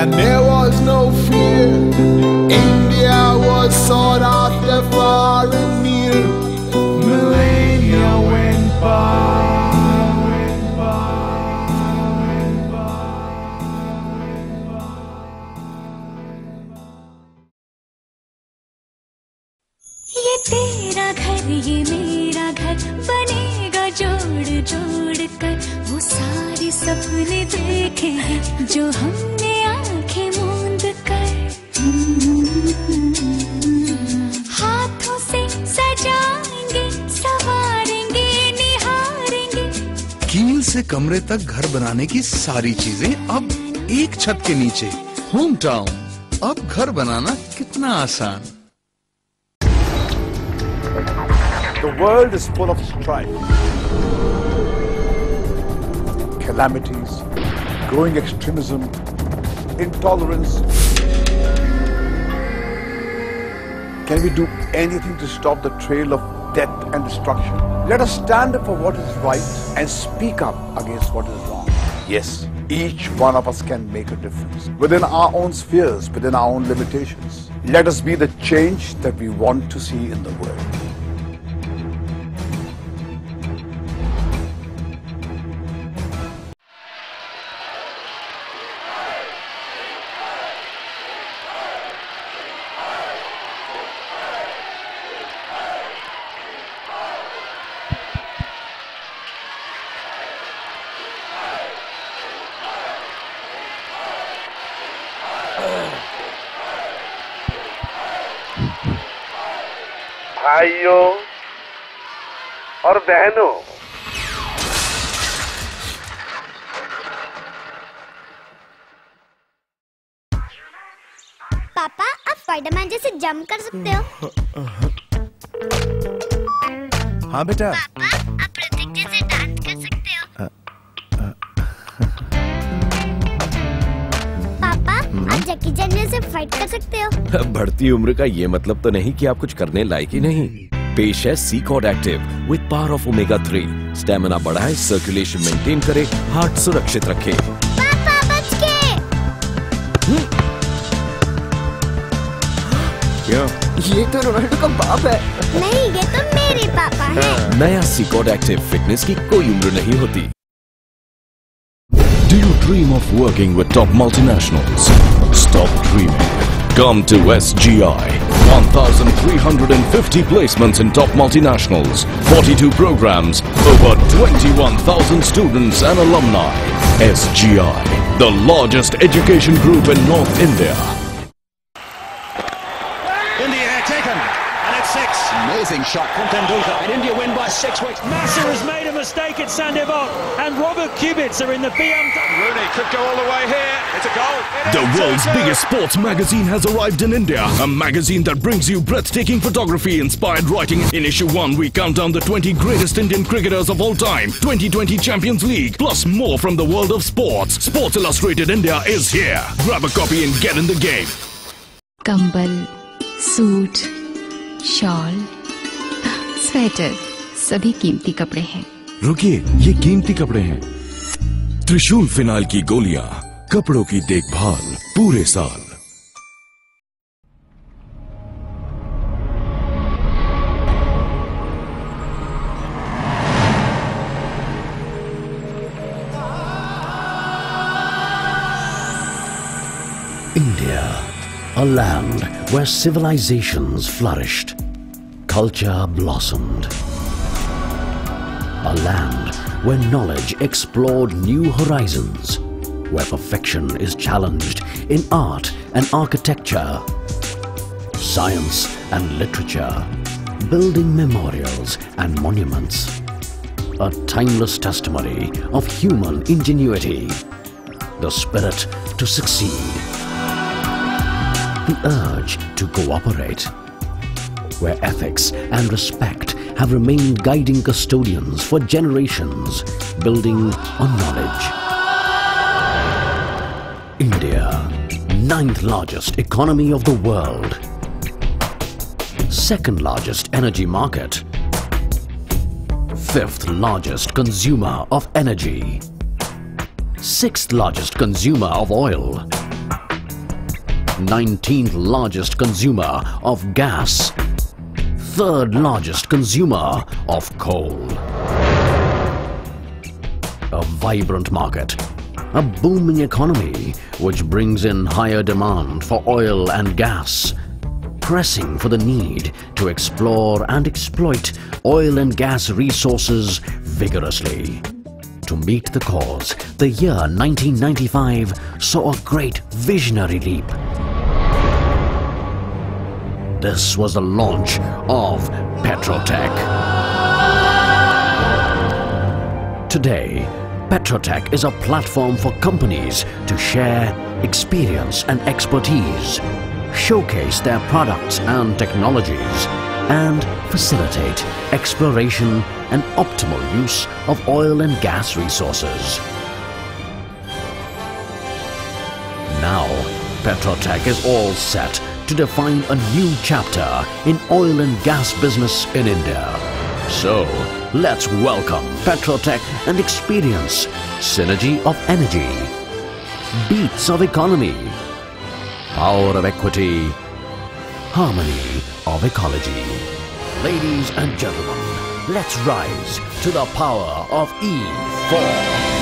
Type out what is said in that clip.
and there was no fear. India was sought after far and near. Millennia went by. ये तेरा घर ये मेरा घर बनेगा जोड़ जोड़ कर, वो सारे सपने देखे हैं जो हमने आंखें मूंद कर। हाथों से सजाएंगे, सवारेंगे, निहारेंगे। कील से कमरे तक घर बनाने की सारी चीजें अब एक छत के नीचे। होम टाउन, अब घर बनाना कितना आसान। The world is full of strife, calamities, growing extremism, intolerance. Can we do anything to stop the trail of death and destruction? Let us stand up for what is right and speak up against what is wrong. Yes, each one of us can make a difference within our own spheres, within our own limitations. Let us be the change that we want to see in the world. भाइयों और बहनों, पापा आप Spiderman जैसे jump कर सकते हो? हाँ बेटा। पापा आप ऋतिक जैसे डांस कर सकते हो? पापा आप जैकी चैन जैसे फाइट कर सकते हो? बढ़ती उम्र का ये मतलब तो नहीं कि आप कुछ करने लायक ही नहीं। पेश है Seacod active with power of omega 3। Stamina बढ़ाए, सर्कुलेशन मेंटेन करे, हार्ट सुरक्षित रखे। पापा बच के। क्या? ये तो रोनाल्डो का बाप है। नहीं, ये तो मेरे पापा हैं। नया सीकॉर्ड एक्टिव, फिटनेस की कोई उम्र नहीं होती। Do you dream of working with top multinationals? Stop dreaming. Come to SGI. 1,350 placements in top multinationals, 42 programs, over 21,000 students and alumni. SGI, the largest education group in North India. India taken, and it's 6. Amazing shot from Tendulkar, and India win by 6 wickets. Massa has made a mistake at Sandevot, and Robert Kubica are in the BMW. Rooney could go all the way here. It's a goal. The world's biggest sports magazine has arrived in India. A magazine that brings you breathtaking photography, inspired writing. In issue 1, we count down the 20 greatest Indian cricketers of all time, 2020 Champions League, plus more from the world of sports. Sports Illustrated India is here. Grab a copy and get in the game. कंबल, suit, shawl, sweater, सभी कीमती कपड़े हैं। रुकिए, ये कीमती कपड़े हैं। त्रिशूल फिनाइल की गोलियां, कपड़ों की देखभाल पूरे साल। India, a land where civilizations flourished, culture blossomed. A land where knowledge explored new horizons, where perfection is challenged in art and architecture, science and literature, building memorials and monuments. A timeless testimony of human ingenuity, the spirit to succeed, the urge to cooperate, where ethics and respect have remained guiding custodians for generations, building on knowledge. India, 9th largest economy of the world, 2nd largest energy market, 5th largest consumer of energy, 6th largest consumer of oil, 19th largest consumer of gas, 3rd largest consumer of coal. A vibrant market, a booming economy which brings in higher demand for oil and gas, pressing for the need to explore and exploit oil and gas resources vigorously. To meet the cause, the year 1995 saw a great visionary leap. This was the launch of Petrotech. Today, Petrotech is a platform for companies to share experience and expertise, showcase their products and technologies, and facilitate exploration and optimal use of oil and gas resources. Now, Petrotech is all set to define a new chapter in oil and gas business in India. So, let's welcome Petrotech and experience synergy of energy, beats of economy, power of equity, harmony of ecology. Ladies and gentlemen, let's rise to the power of E4.